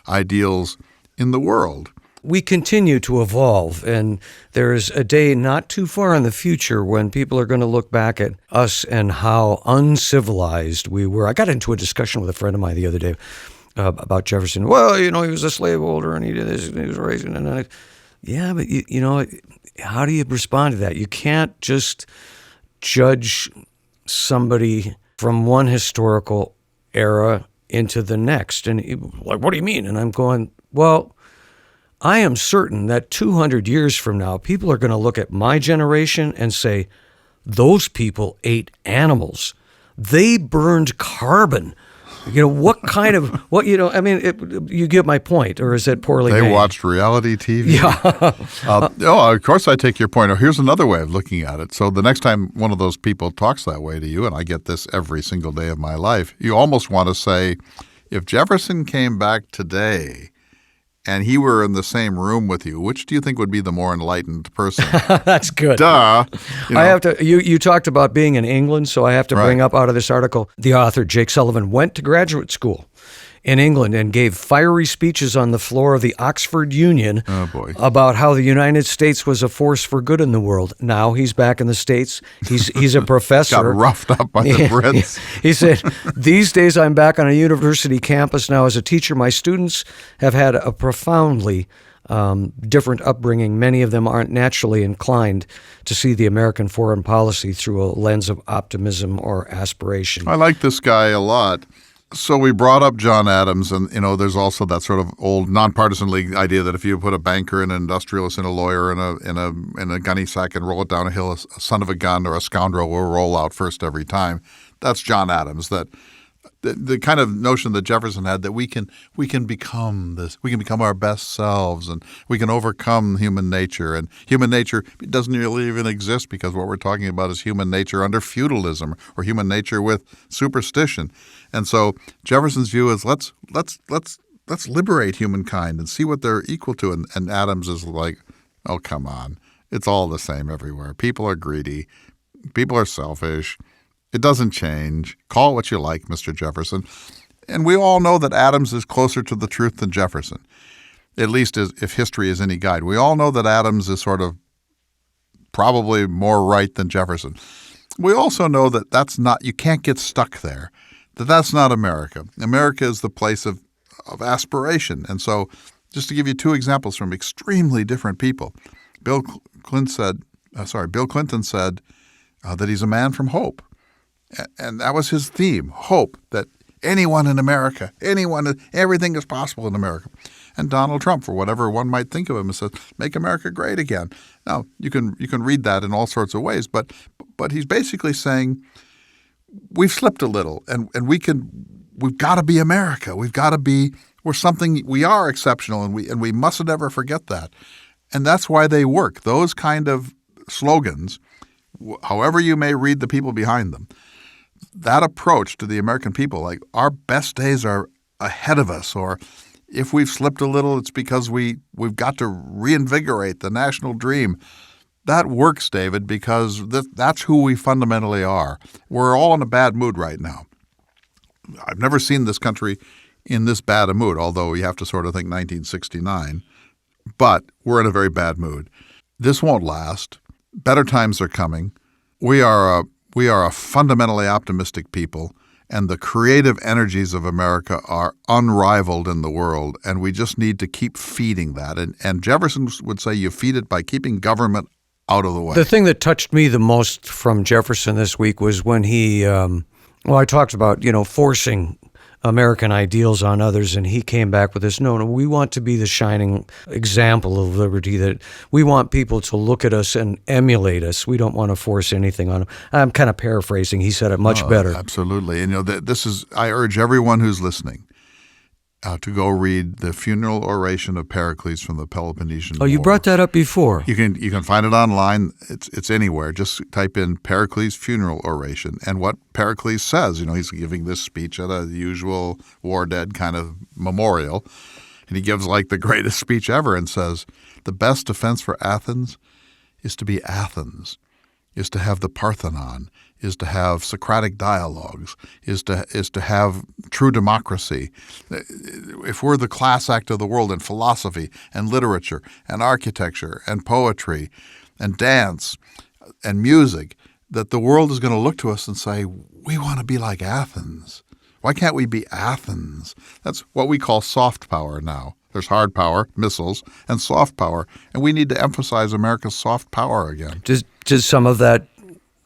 ideals in the world. We continue to evolve, and there's a day not too far in the future when people are going to look back at us and how uncivilized we were. I got into a discussion with a friend of mine the other day about Jefferson. Well, he was a slaveholder and he did this and he was racist. And but how do you respond to that? You can't just judge somebody from one historical era into the next. And what do you mean? And I'm going, well, I am certain that 200 years from now, people are going to look at my generation and say, Those people ate animals. They burned carbon. What kind of, you get my point, or is it poorly They made? watched reality TV. Yeah. Of course I take your point. Here's another way of looking at it. So the next time one of those people talks that way to you, and I get this every single day of my life, you almost want to say, if Jefferson came back today and he were in the same room with you, which do you think would be the more enlightened person? That's good. Duh. I have to. You talked about being in England, so I have to bring Right. up out of this article. The author Jake Sullivan went to graduate school in England and gave fiery speeches on the floor of the Oxford Union about how the United States was a force for good in the world. Now he's back in the States. He's a professor. Got roughed up by the Brits. He said, "These days I'm back on a university campus now as a teacher. My students have had a profoundly different upbringing. Many of them aren't naturally inclined to see the American foreign policy through a lens of optimism or aspiration." I like this guy a lot. So we brought up John Adams, and there's also that sort of old nonpartisan league idea that if you put a banker and an industrialist and a lawyer in a gunny sack and roll it down a hill, a son of a gun or a scoundrel will roll out first every time. That's John Adams. That the kind of notion that Jefferson had that we can become this, we can become our best selves, and we can overcome human nature. And human nature doesn't really even exist because what we're talking about is human nature under feudalism or human nature with superstition. And so Jefferson's view is let's liberate humankind and see what they're equal to. And Adams is like, oh, come on. It's all the same everywhere. People are greedy. People are selfish. It doesn't change. Call it what you like, Mr. Jefferson. And we all know that Adams is closer to the truth than Jefferson, at least if history is any guide. We all know that Adams is sort of probably more right than Jefferson. We also know that you can't get stuck there, that's not America. America is the place of aspiration. And so just to give you two examples from extremely different people, Bill Clinton said that he's a man from hope. And that was his theme, hope, that anyone in America, everything is possible in America. And Donald Trump, for whatever one might think of him, says, make America great again. Now, you can read that in all sorts of ways, but he's basically saying we've slipped a little, and we've got to be America. We are exceptional, and we mustn't ever forget that. And that's why they work. Those kind of slogans, however you may read the people behind them, that approach to the American people, like our best days are ahead of us, or if we've slipped a little, it's because we've got to reinvigorate the national dream. That works, David, because that's who we fundamentally are. We're all in a bad mood right now. I've never seen this country in this bad a mood, although you have to sort of think 1969. But we're in a very bad mood. This won't last. Better times are coming. We are a fundamentally optimistic people, and the creative energies of America are unrivaled in the world, and we just need to keep feeding that. And Jefferson would say you feed it by keeping government out of the way. The thing that touched me the most from Jefferson this week was when he, I talked about, forcing American ideals on others, and he came back with this, no, we want to be the shining example of liberty, that we want people to look at us and emulate us. We don't want to force anything on them. I'm kind of paraphrasing. He said it much better. Absolutely. And I urge everyone who's listening to go read the funeral oration of Pericles from the Peloponnesian War. You brought that up before. You can find it online. It's anywhere. Just type in Pericles funeral oration. And what Pericles says, he's giving this speech at a usual war dead kind of memorial. And he gives like the greatest speech ever and says, the best defense for Athens is to be Athens, is to have the Parthenon, is to have Socratic dialogues, is to have true democracy. If we're the class act of the world in philosophy and literature and architecture and poetry and dance and music, that the world is going to look to us and say, we want to be like Athens. Why can't we be Athens? That's what we call soft power now. There's hard power, missiles, and soft power, and we need to emphasize America's soft power again. Does some of that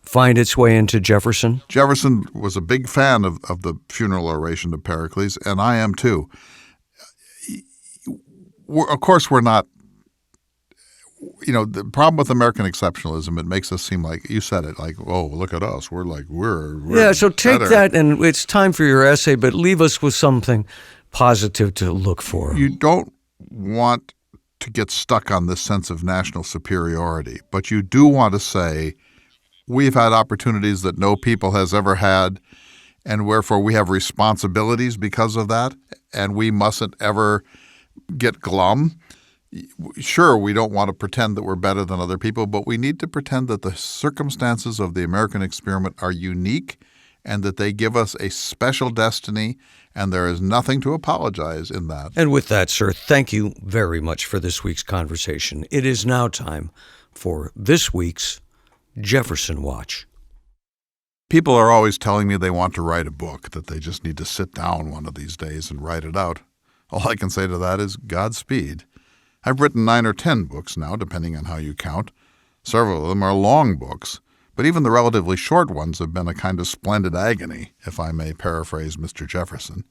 find its way into Jefferson? Jefferson was a big fan of the funeral oration of Pericles, and I am too. Of course, we're not the problem with American exceptionalism, it makes us seem like, you said it, like, oh, look at us. We're Yeah, so take better. that, and it's time for your essay, but leave us with something positive to look for. You don't want to get stuck on this sense of national superiority, but you do want to say, we've had opportunities that no people has ever had, and wherefore we have responsibilities because of that, and we mustn't ever get glum. Sure, we don't want to pretend that we're better than other people, but we need to pretend that the circumstances of the American experiment are unique and that they give us a special destiny, and there is nothing to apologize in that. And with that, sir, thank you very much for this week's conversation. It is now time for this week's Jefferson Watch. People are always telling me they want to write a book, that they just need to sit down one of these days and write it out. All I can say to that is Godspeed. I've written 9 or 10 books now, depending on how you count. Several of them are long books, but even the relatively short ones have been a kind of splendid agony, if I may paraphrase Mr. Jefferson.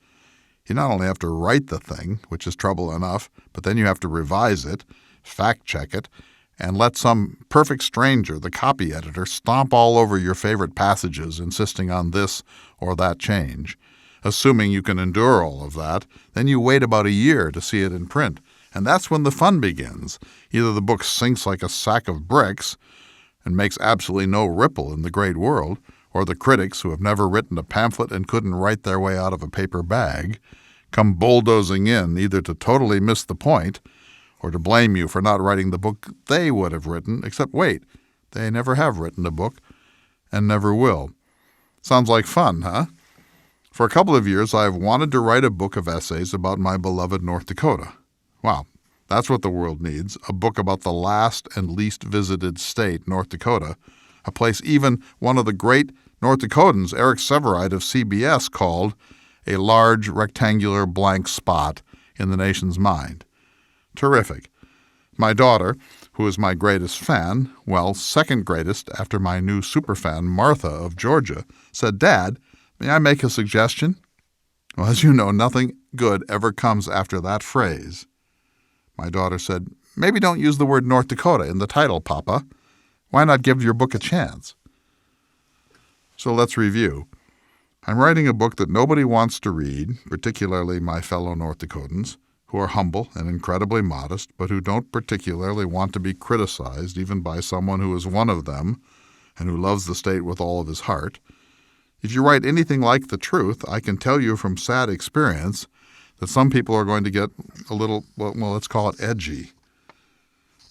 You not only have to write the thing, which is trouble enough, but then you have to revise it, fact-check it, and let some perfect stranger, the copy editor, stomp all over your favorite passages, insisting on this or that change. Assuming you can endure all of that, then you wait about a year to see it in print. And that's when the fun begins. Either the book sinks like a sack of bricks and makes absolutely no ripple in the great world, or the critics, who have never written a pamphlet and couldn't write their way out of a paper bag, come bulldozing in either to totally miss the point or to blame you for not writing the book they would have written, except wait, they never have written a book and never will. Sounds like fun, huh? For a couple of years, I have wanted to write a book of essays about my beloved North Dakota. Wow, that's what the world needs, a book about the last and least visited state, North Dakota, a place even one of the great North Dakotans, Eric Severide of CBS, called a large rectangular blank spot in the nation's mind. Terrific. My daughter, who is my greatest fan, well, second greatest after my new superfan, Martha of Georgia, said, "Dad, may I make a suggestion?" Well, as you know, nothing good ever comes after that phrase. My daughter said, "Maybe don't use the word North Dakota in the title, Papa. Why not give your book a chance?" So let's review. I'm writing a book that nobody wants to read, particularly my fellow North Dakotans, who are humble and incredibly modest, but who don't particularly want to be criticized even by someone who is one of them and who loves the state with all of his heart. If you write anything like the truth, I can tell you from sad experience that some people are going to get a little, well, let's call it edgy.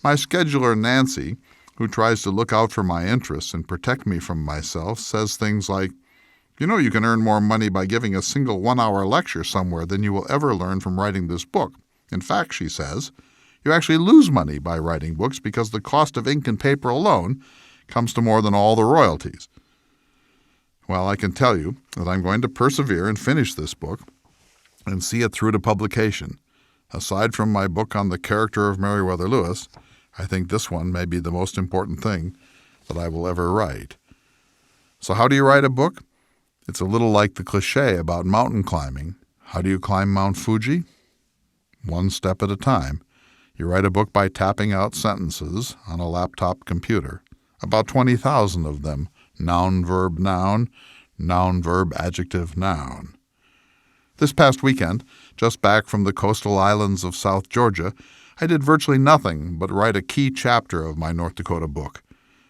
My scheduler, Nancy, who tries to look out for my interests and protect me from myself, says things like, "You know you can earn more money by giving a single 1-hour lecture somewhere than you will ever learn from writing this book. In fact," she says, "you actually lose money by writing books because the cost of ink and paper alone comes to more than all the royalties." Well, I can tell you that I'm going to persevere and finish this book and see it through to publication. Aside from my book on the character of Meriwether Lewis, I think this one may be the most important thing that I will ever write. So how do you write a book? It's a little like the cliché about mountain climbing. How do you climb Mount Fuji? One step at a time. You write a book by tapping out sentences on a laptop computer, about 20,000 of them, noun, verb, noun, noun, verb, adjective, noun. This past weekend, just back from the coastal islands of South Georgia, I did virtually nothing but write a key chapter of my North Dakota book.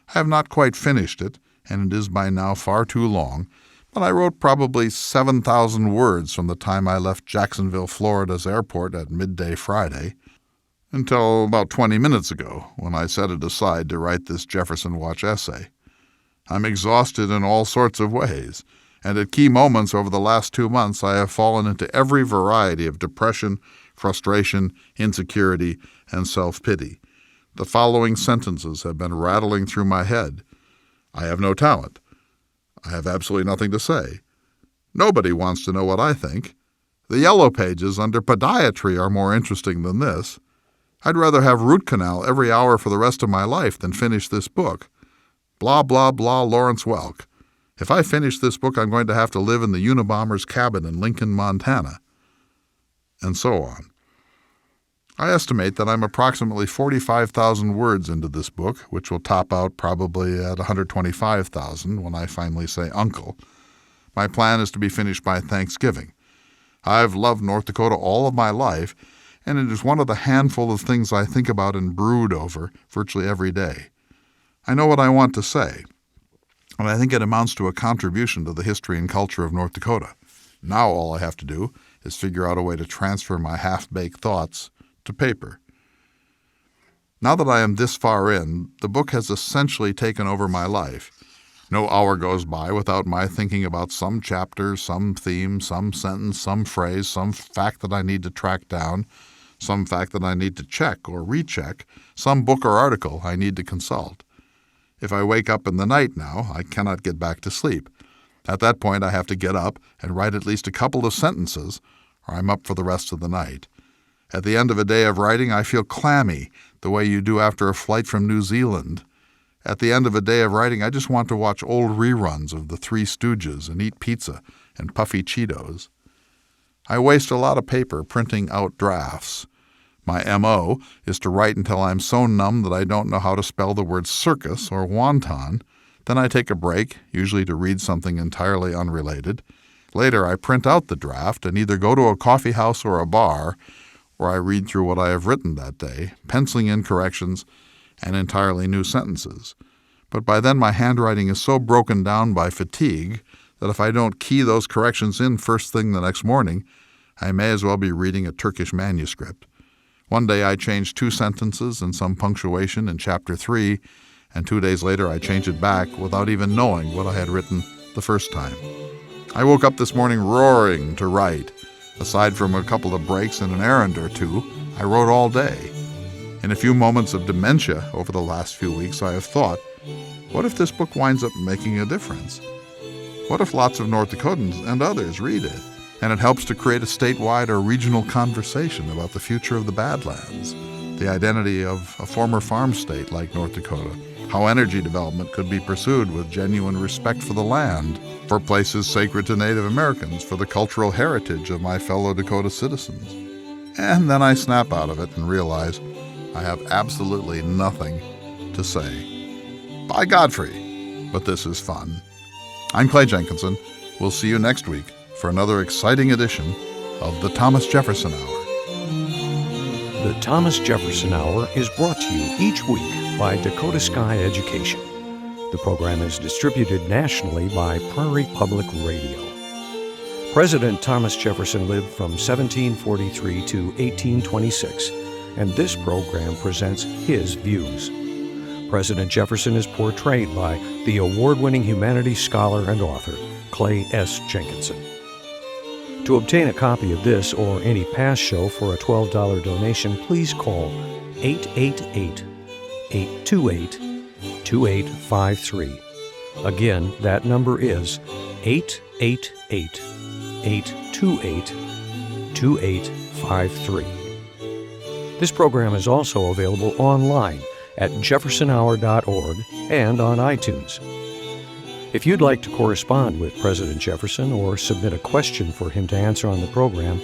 I have not quite finished it, and it is by now far too long, but I wrote probably 7,000 words from the time I left Jacksonville, Florida's airport at midday Friday until about 20 minutes ago, when I set it aside to write this Jefferson Watch essay. I'm exhausted in all sorts of ways, and at key moments over the last 2 months I have fallen into every variety of depression, frustration, insecurity, and self-pity. The following sentences have been rattling through my head. I have no talent. I have absolutely nothing to say. Nobody wants to know what I think. The yellow pages under podiatry are more interesting than this. I'd rather have root canal every hour for the rest of my life than finish this book. Blah, blah, blah, Lawrence Welk. If I finish this book, I'm going to have to live in the Unabomber's cabin in Lincoln, Montana. And so on. I estimate that I'm approximately 45,000 words into this book, which will top out probably at 125,000 when I finally say uncle. My plan is to be finished by Thanksgiving. I've loved North Dakota all of my life, and it is one of the handful of things I think about and brood over virtually every day. I know what I want to say, and I think it amounts to a contribution to the history and culture of North Dakota. Now all I have to do is figure out a way to transfer my half-baked thoughts to paper. Now that I am this far in, the book has essentially taken over my life. No hour goes by without my thinking about some chapter, some theme, some sentence, some phrase, some fact that I need to track down, some fact that I need to check or recheck, some book or article I need to consult. If I wake up in the night now, I cannot get back to sleep. At that point, I have to get up and write at least a couple of sentences, or I'm up for the rest of the night. At the end of a day of writing, I feel clammy, the way you do after a flight from New Zealand. At the end of a day of writing, I just want to watch old reruns of The Three Stooges and eat pizza and puffy Cheetos. I waste a lot of paper printing out drafts. My M.O. is to write until I'm so numb that I don't know how to spell the words circus or wonton. Then I take a break, usually to read something entirely unrelated. Later, I print out the draft and either go to a coffee house or a bar, where I read through what I have written that day, penciling in corrections and entirely new sentences. But by then my handwriting is so broken down by fatigue that if I don't key those corrections in first thing the next morning, I may as well be reading a Turkish manuscript. One day I changed 2 sentences and some punctuation in Chapter 3, and 2 days later I changed it back without even knowing what I had written the first time. I woke up this morning roaring to write. Aside from a couple of breaks and an errand or two, I wrote all day. In a few moments of dementia over the last few weeks, I have thought, what if this book winds up making a difference? What if lots of North Dakotans and others read it, and it helps to create a statewide or regional conversation about the future of the Badlands, the identity of a former farm state like North Dakota, how energy development could be pursued with genuine respect for the land, for places sacred to Native Americans, for the cultural heritage of my fellow Dakota citizens. And then I snap out of it and realize I have absolutely nothing to say. By Godfrey, but this is fun. I'm Clay Jenkinson. We'll see you next week for another exciting edition of the Thomas Jefferson Hour. The Thomas Jefferson Hour is brought to you each week by Dakota Sky Education. The program is distributed nationally by Prairie Public Radio. President Thomas Jefferson lived from 1743 to 1826, and this program presents his views. President Jefferson is portrayed by the award-winning humanities scholar and author, Clay S. Jenkinson. To obtain a copy of this or any past show for a $12 donation, please call 888-828-2853. Again, that number is 888-828-2853. This program is also available online at jeffersonhour.org and on iTunes. If you'd like to correspond with President Jefferson or submit a question for him to answer on the program,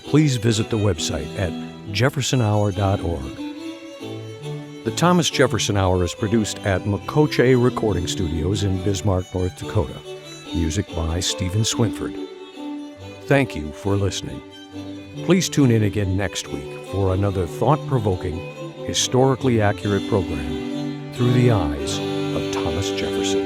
please visit the website at jeffersonhour.org. The Thomas Jefferson Hour is produced at Makoche Recording Studios in Bismarck, North Dakota. Music by Stephen Swinford. Thank you for listening. Please tune in again next week for another thought-provoking, historically accurate program through the eyes of Thomas Jefferson.